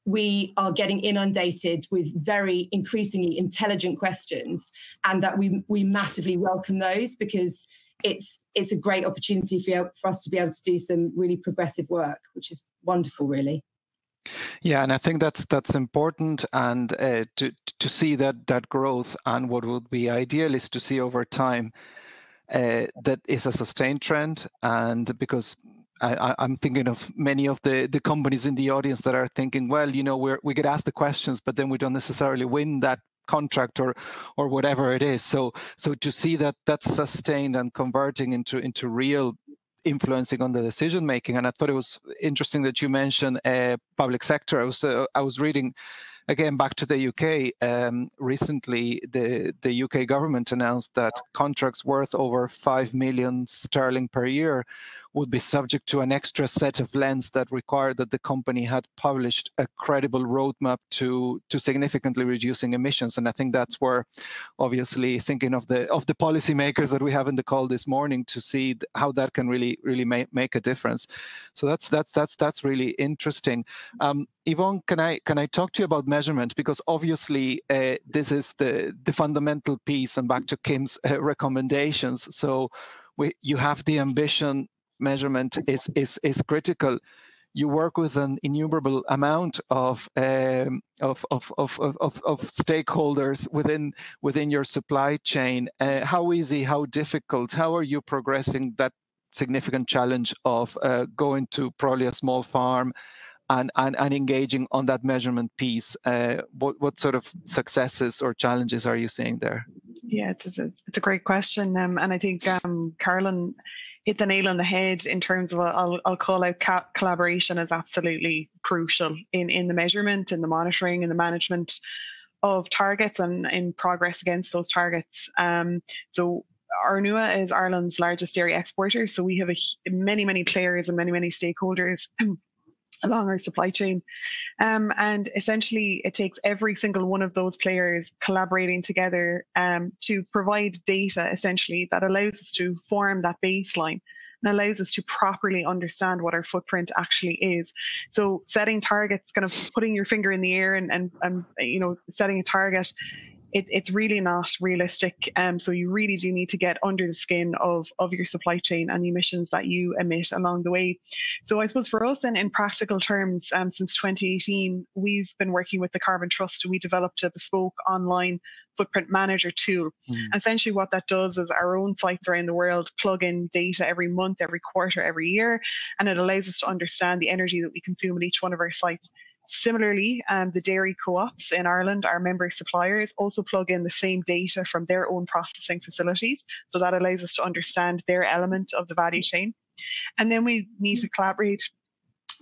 we are getting inundated with very increasingly intelligent questions, and that we massively welcome those, because it's a great opportunity for us to be able to do some really progressive work, which is wonderful, really. Yeah, and I think that's important, and to see that growth, and what would be ideal is to see over time that is a sustained trend. And because I'm thinking of many of the companies in the audience that are thinking, well, we get asked the questions, but then we don't necessarily win that contract or whatever it is. So to see that's sustained and converting into real influencing on the decision making. And I thought it was interesting that you mentioned public sector. I was reading, again, back to the UK. Recently, the UK government announced that contracts worth over 5 million sterling per year would be subject to an extra set of lens that required that the company had published a credible roadmap to significantly reducing emissions. And I think that's where, obviously, thinking of the policymakers that we have in the call this morning, to see how that can really make a difference. So that's really interesting. Yvonne, can I talk to you about measurement? Because obviously this is the fundamental piece, and back to Kim's recommendations. So you have the ambition. Measurement is critical. You work with an innumerable amount of stakeholders within your supply chain. How easy? How difficult? How are you progressing that significant challenge of going to probably a small farm and engaging on that measurement piece? What sort of successes or challenges are you seeing there? Yeah, it's a great question, and I think Caroline hit the nail on the head in terms of, I'll call out collaboration as absolutely crucial in the measurement and the monitoring and the management of targets and in progress against those targets. So Arnua is Ireland's largest dairy exporter, so we have many players and many stakeholders along our supply chain. And essentially, it takes every single one of those players collaborating together to provide data, essentially, that allows us to form that baseline and allows us to properly understand what our footprint actually is. So setting targets, kind of putting your finger in the air and setting a target, it's really not realistic. So you really do need to get under the skin of your supply chain and the emissions that you emit along the way. So I suppose for us, in practical terms, since 2018, we've been working with the Carbon Trust, and we developed a bespoke online footprint manager tool. And essentially what that does is our own sites around the world plug in data every month, every quarter, every year, and it allows us to understand the energy that we consume at each one of our sites. Similarly, the dairy co-ops in Ireland, our member suppliers, also plug in the same data from their own processing facilities. So that allows us to understand their element of the value chain. And then we need to collaborate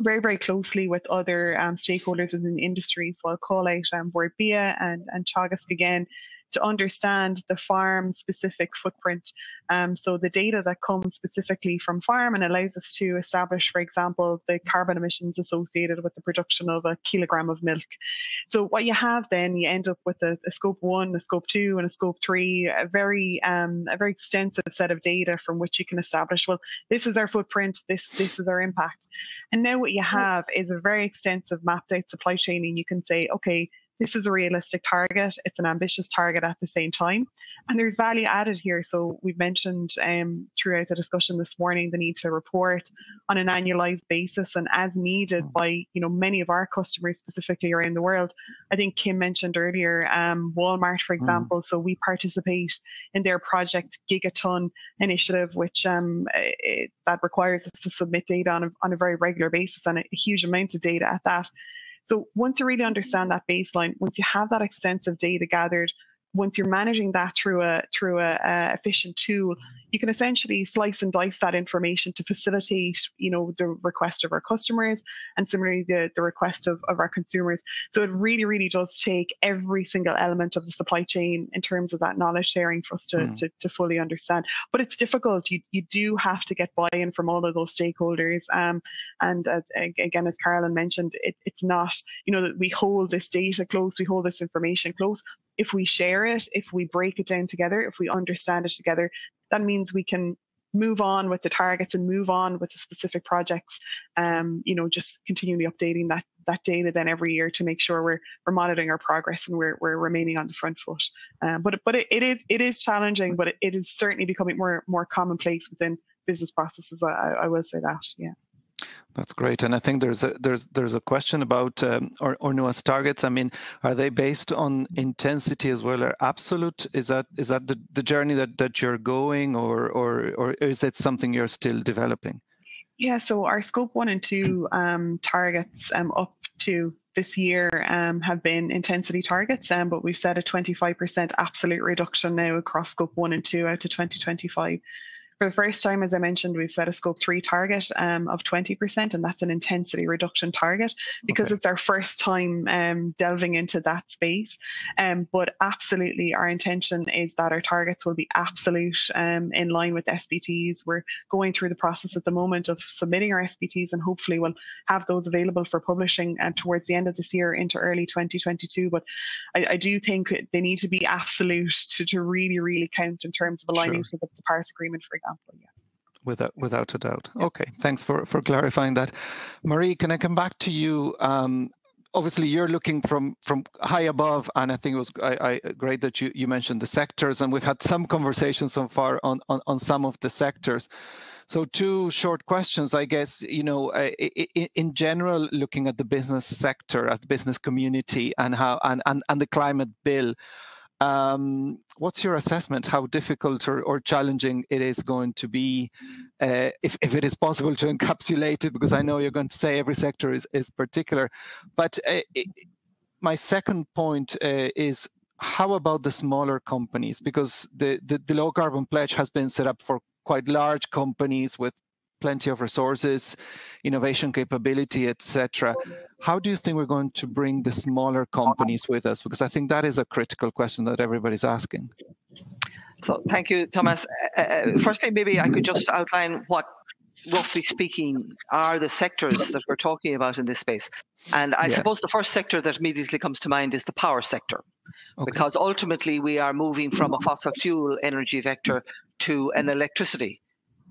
very, very closely with other stakeholders within the industry. So I'll call out BIA and Teagasc again, to understand the farm-specific footprint. So the data that comes specifically from farm and allows us to establish, for example, the carbon emissions associated with the production of a kilogram of milk. So what you have then, you end up with a scope 1, a scope 2, and a scope 3, a very extensive set of data from which you can establish, well, this is our footprint, this is our impact. And now what you have is a very extensive mapped out supply chain, and you can say, okay, this is a realistic target. It's an ambitious target at the same time. And there's value added here. So we've mentioned throughout the discussion this morning the need to report on an annualized basis and as needed by many of our customers specifically around the world. I think Kim mentioned earlier Walmart, for example. So we participate in their Project Gigaton initiative, which that requires us to submit data on a very regular basis, and a huge amount of data at that. So once you really understand that baseline, once you have that extensive data gathered, once you're managing that through a efficient tool, you can essentially slice and dice that information to facilitate, the request of our customers and similarly the request of our consumers. So it really, really does take every single element of the supply chain in terms of that knowledge sharing for us to fully understand. But it's difficult. You do have to get buy-in from all of those stakeholders. And again, as Carolyn mentioned, it's not, that we hold this data close, we hold this information close. If we share it, if we break it down together, if we understand it together, that means we can move on with the targets and move on with the specific projects, just continually updating that data then every year to make sure we're monitoring our progress and we're remaining on the front foot. But it is challenging, but it is certainly becoming more commonplace within business processes. I will say that, yeah. That's great, and I think there's a question about or NOAA's targets. I mean, are they based on intensity as well, or absolute? Is that the journey that you're going, or is it something you're still developing? Yeah, so our scope 1 and 2 targets up to this year have been intensity targets, but we've set a 25% absolute reduction now across scope 1 and 2 out to 2025. For the first time, as I mentioned, we've set a scope 3 target of 20%, and that's an intensity reduction target because it's our first time delving into that space. But absolutely, our intention is that our targets will be absolute in line with SBTs. We're going through the process at the moment of submitting our SBTs, and hopefully we'll have those available for publishing towards the end of this year into early 2022. But I do think they need to be absolute to really, really count in terms of aligning to the Paris Agreement, for example. Yeah. Without a doubt. Okay, thanks for clarifying that. Marie, can I come back to you? Obviously, you're looking from high above, and I think it was great that you mentioned the sectors, and we've had some conversations so far on some of the sectors. So 2 short questions, I guess, in general, looking at the business sector, at the business community, and how and the climate bill. What's your assessment? How difficult or challenging it is going to be, if it is possible to encapsulate it? Because I know you're going to say every sector is particular. But my second point is, how about the smaller companies? Because the low carbon pledge has been set up for quite large companies with plenty of resources, innovation capability, etc. How do you think we're going to bring the smaller companies with us? Because I think that is a critical question that everybody's asking. So thank you, Thomas. Firstly, maybe I could just outline what, roughly speaking, are the sectors that we're talking about in this space. And I suppose the first sector that immediately comes to mind is the power sector. Okay. Because ultimately we are moving from a fossil fuel energy vector to an electricity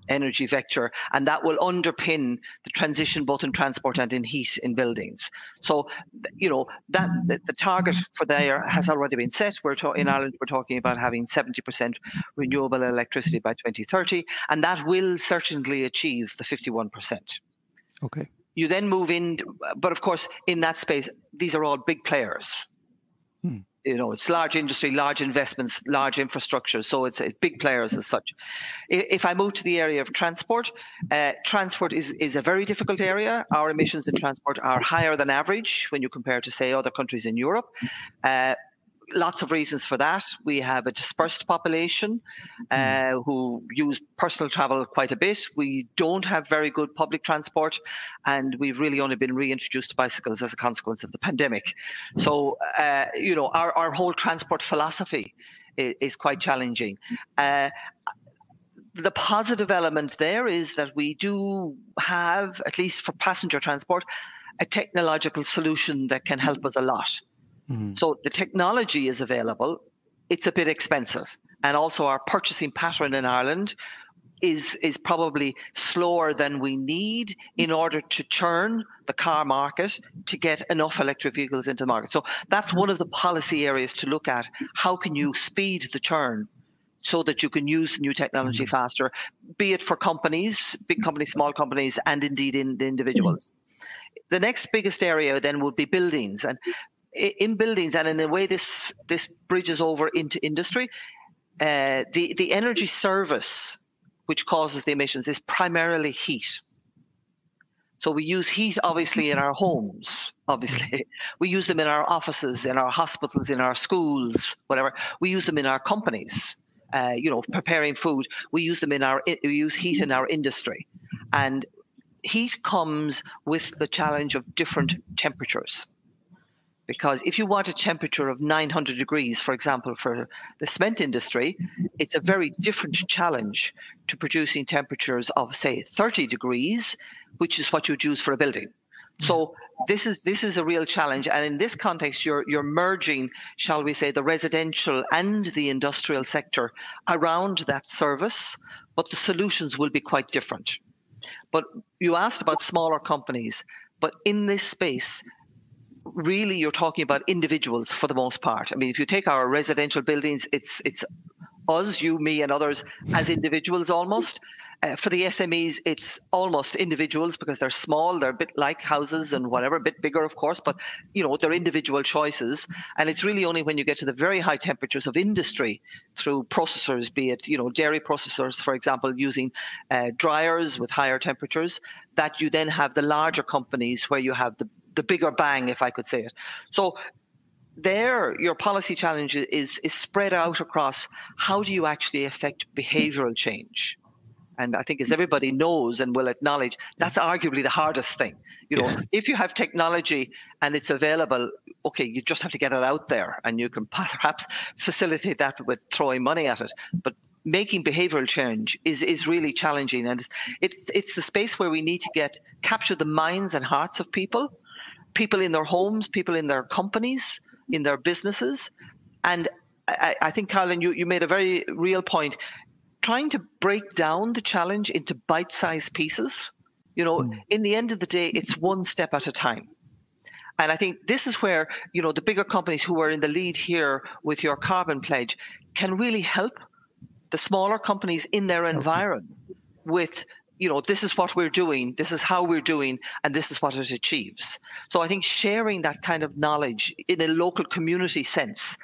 energy vector, and that will underpin the transition both in transport and in heat in buildings. So, that the target for there has already been set. In Ireland, we're talking about having 70% renewable electricity by 2030, and that will certainly achieve the 51%. Okay. You then move in, but of course, in that space, these are all big players. It's large industry, large investments, large infrastructure. So it's big players as such. If I move to the area of transport, transport is a very difficult area. Our emissions in transport are higher than average when you compare to, say, other countries in Europe. Lots of reasons for that. We have a dispersed population who use personal travel quite a bit. We don't have very good public transport, and we've really only been reintroduced to bicycles as a consequence of the pandemic. So, our whole transport philosophy is quite challenging. The positive element there is that we do have, at least for passenger transport, a technological solution that can help us a lot. So the technology is available. It's a bit expensive. And also our purchasing pattern in Ireland is probably slower than we need in order to churn the car market to get enough electric vehicles into the market. So that's one of the policy areas to look at. How can you speed the churn so that you can use the new technology faster, be it for companies, big companies, small companies, and indeed in the individuals. The next biggest area then would be buildings. And in buildings, and in the way this bridges over into industry, the energy service which causes the emissions is primarily heat. So we use heat, obviously, in our homes, obviously. We use them in our offices, in our hospitals, in our schools, whatever. We use them in our companies, preparing food. We use heat in our industry. And heat comes with the challenge of different temperatures. Because if you want a temperature of 900 degrees, for example, for the cement industry, it's a very different challenge to producing temperatures of, say, 30 degrees, which is what you'd use for a building. So this is a real challenge. And in this context, you're merging, shall we say, the residential and the industrial sector around that service, but the solutions will be quite different. But you asked about smaller companies, but in this space, really, you're talking about individuals for the most part. I mean, if you take our residential buildings, it's us, you, me, and others as individuals almost. For the SMEs, it's almost individuals because they're small. They're a bit like houses and whatever, a bit bigger, of course, but, they're individual choices. And it's really only when you get to the very high temperatures of industry through processors, be it, dairy processors, for example, using dryers with higher temperatures, that you then have the larger companies where you have the bigger bang, if I could say it. So there, your policy challenge is spread out across how do you actually affect behavioral change? And I think, as everybody knows and will acknowledge, that's arguably the hardest thing. If you have technology and it's available, okay, you just have to get it out there, and you can perhaps facilitate that with throwing money at it. But making behavioral change is really challenging, and it's the space where we need to capture the minds and hearts of people in their homes, people in their companies, in their businesses. And I think, Caroline, you made a very real point. Trying to break down the challenge into bite-sized pieces. In the end of the day, it's one step at a time. And I think this is where, the bigger companies who are in the lead here with your carbon pledge can really help the smaller companies in their environment with, this is what we're doing, this is how we're doing, and this is what it achieves. So I think sharing that kind of knowledge in a local community sense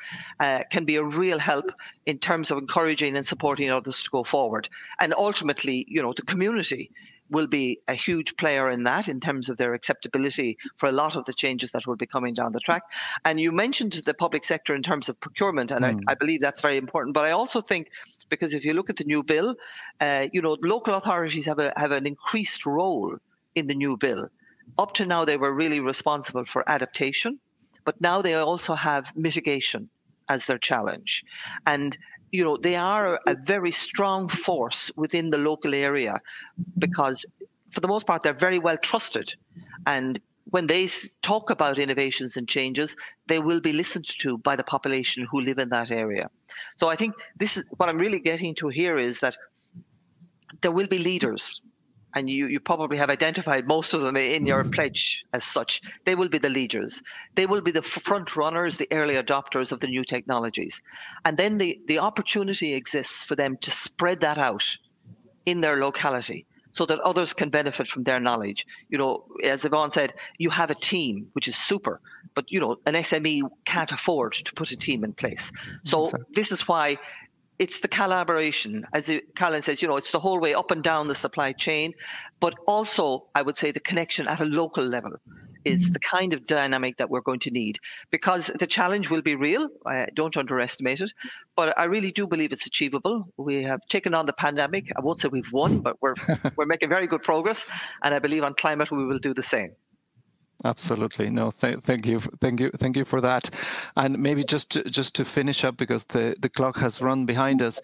can be a real help in terms of encouraging and supporting others to go forward. And ultimately, the community will be a huge player in that in terms of their acceptability for a lot of the changes that will be coming down the track. And you mentioned the public sector in terms of procurement, and I believe that's very important. But I also think, because if you look at the new bill, local authorities have an increased role in the new bill. Up to now, they were really responsible for adaptation, but now they also have mitigation as their challenge. And they are a very strong force within the local area because, for the most part, they're very well trusted. And when they talk about innovations and changes, they will be listened to by the population who live in that area. So I think this is what I'm really getting to here, is that there will be leaders, and you probably have identified most of them in your pledge as such. They will be the leaders. They will be the front runners, the early adopters of the new technologies. And then the opportunity exists for them to spread that out in their locality so that others can benefit from their knowledge. As Yvonne said, you have a team, which is super, but an SME can't afford to put a team in place. So Exactly. This is why it's the collaboration, as Caroline says, it's the whole way up and down the supply chain, but also I would say the connection at a local level is the kind of dynamic that we're going to need, because the challenge will be real. I don't underestimate it, but I really do believe it's achievable. We have taken on the pandemic. I won't say we've won, but we're making very good progress, and I believe on climate we will do the same. Absolutely. No, thank you for that. And maybe just to finish up, because the clock has run behind us,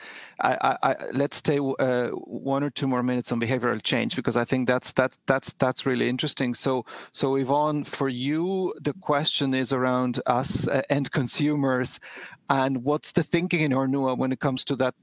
let's stay 1 or 2 more minutes on behavioral change, because I think that's really interesting. So Yvonne, for you, the question is around us end consumers, and what's the thinking in Ornua when it comes to that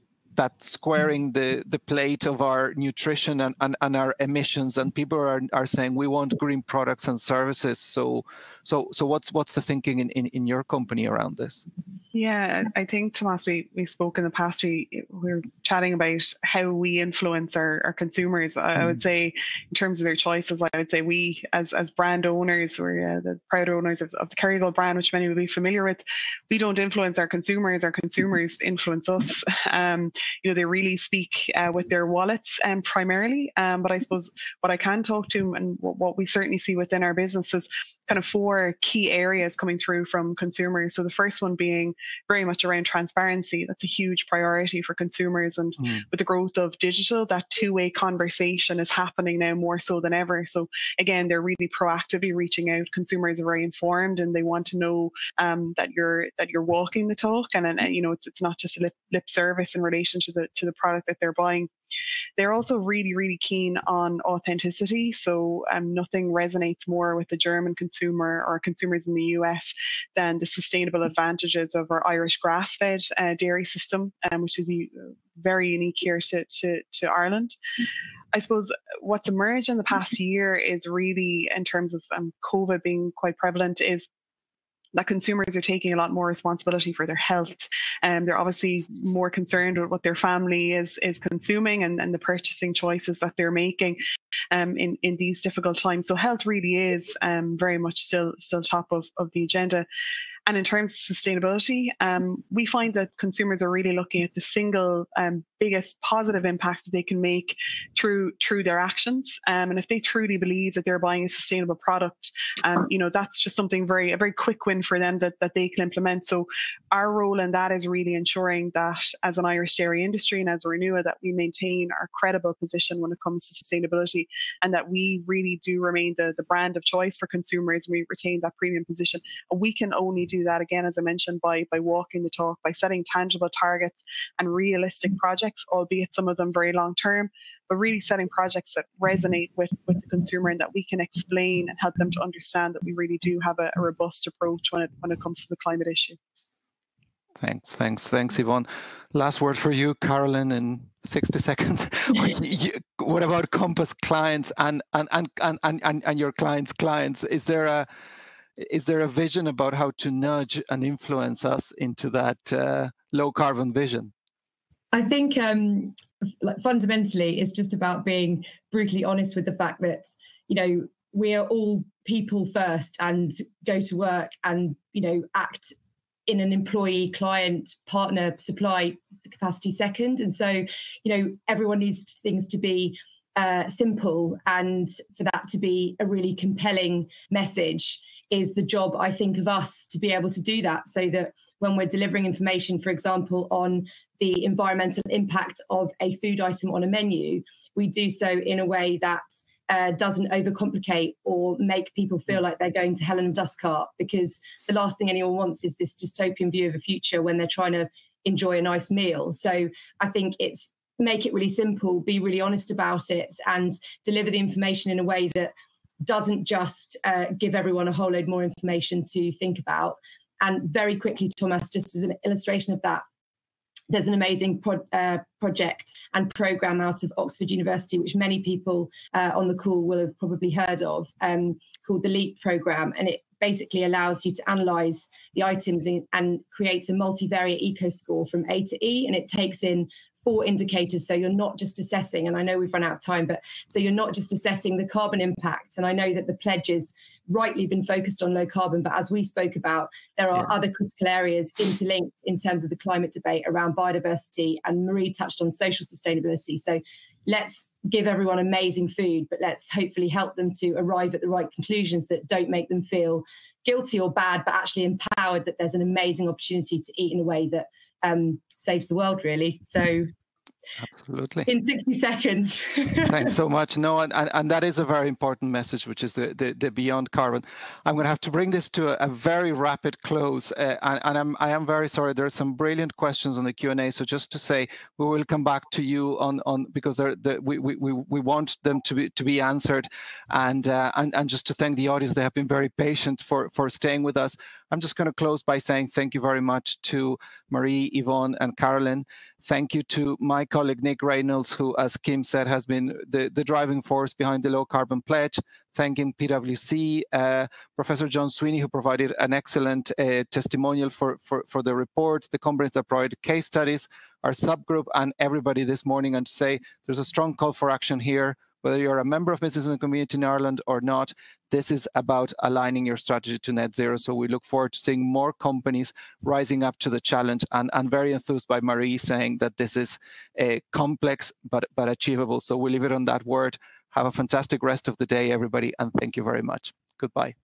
squaring the plate of our nutrition and our emissions, and people are saying we want green products and services. So what's the thinking in your company around this? Yeah, I think, Tomas, we spoke in the past, we were chatting about how we influence our consumers. I would say in terms of their choices, I would say we as brand owners, we're the proud owners of the Kerrygold brand, which many will be familiar with. We don't influence our consumers influence us. They really speak with their wallets primarily. But I suppose what I can talk to, and what we certainly see within our business, is kind of 4 key areas coming through from consumers. So the first one being very much around transparency. That's a huge priority for consumers. And with the growth of digital, that 2-way conversation is happening now more so than ever. So again, they're really proactively reaching out. Consumers are very informed, and they want to know that you're walking the talk. And it's not just a lip service in relation to the product that they're buying. They're also really, really keen on authenticity. So nothing resonates more with the German consumer or consumers in the US than the sustainable advantages of our Irish grass-fed dairy system, which is very unique here to Ireland. I suppose what's emerged in the past year is really, in terms of COVID being quite prevalent, is that consumers are taking a lot more responsibility for their health. They're obviously more concerned with what their family is consuming and the purchasing choices that they're making in these difficult times. So health really is very much still top of the agenda. And in terms of sustainability, we find that consumers are really looking at the single biggest positive impact that they can make through their actions. And if they truly believe that they're buying a sustainable product, that's just something a very quick win for them that they can implement. So our role in that is really ensuring that as an Irish dairy industry and as Ornua, that we maintain our credible position when it comes to sustainability, and that we really do remain the brand of choice for consumers. We retain that premium position. And we can only do that, again, as I mentioned, by walking the talk, by setting tangible targets and realistic projects, albeit some of them very long term, but really setting projects that resonate with the consumer and that we can explain and help them to understand that we really do have a robust approach when it comes to the climate issue. Thanks, Yvonne. Last word for you, Carolyn, in 60 seconds. What about Compass clients and your clients? Is there a vision about how to nudge and influence us into that low carbon vision? I think fundamentally it's just about being brutally honest with the fact that, we are all people first and go to work and, act in an employee, client, partner, supply capacity second. And so, everyone needs things to be simple, and for that to be a really compelling message is the job, I think, of us to be able to do that, so that when we're delivering information, for example, on the environmental impact of a food item on a menu, we do so in a way that doesn't overcomplicate or make people feel like they're going to hell in a dust cart, because the last thing anyone wants is this dystopian view of a future when they're trying to enjoy a nice meal. So I think it's make it really simple, be really honest about it, and deliver the information in a way that doesn't just give everyone a whole load more information to think about. And very quickly, Thomas, just as an illustration of that, there's an amazing project and programme out of Oxford University, which many people on the call will have probably heard of, called the LEAP programme. And it basically allows you to analyse the items and creates a multivariate eco-score from A to E. And it takes in 4 indicators. So you're not just assessing, and I know we've run out of time, but so you're not just assessing the carbon impact. And I know that the pledge has rightly been focused on low carbon, but as we spoke about, there are other critical areas interlinked in terms of the climate debate around biodiversity, and Marie touched on social sustainability. So let's give everyone amazing food, but let's hopefully help them to arrive at the right conclusions that don't make them feel guilty or bad, but actually empowered that there's an amazing opportunity to eat in a way that saves the world, really. So absolutely, in 60 seconds. Thanks so much. No, and that is a very important message, which is the beyond carbon. I'm going to have to bring this to a very rapid close, and I am very sorry. There are some brilliant questions on the Q&A. So just to say, we will come back to you on because we want them to be answered, and just to thank the audience. They have been very patient for staying with us. I'm just going to close by saying thank you very much to Marie, Yvonne, and Carolyn. Thank you to my colleague Nick Reynolds, who, as Kim said, has been the driving force behind the Low Carbon Pledge. Thanking PwC, Professor John Sweeney, who provided an excellent testimonial for the report, the companies that provided case studies, our subgroup, and everybody this morning, and to say there's a strong call for action here. Whether you're a member of Business and Community in Ireland or not, this is about aligning your strategy to net zero. So we look forward to seeing more companies rising up to the challenge, and very enthused by Marie saying that this is complex but achievable. So we'll leave it on that word. Have a fantastic rest of the day, everybody, and thank you very much. Goodbye.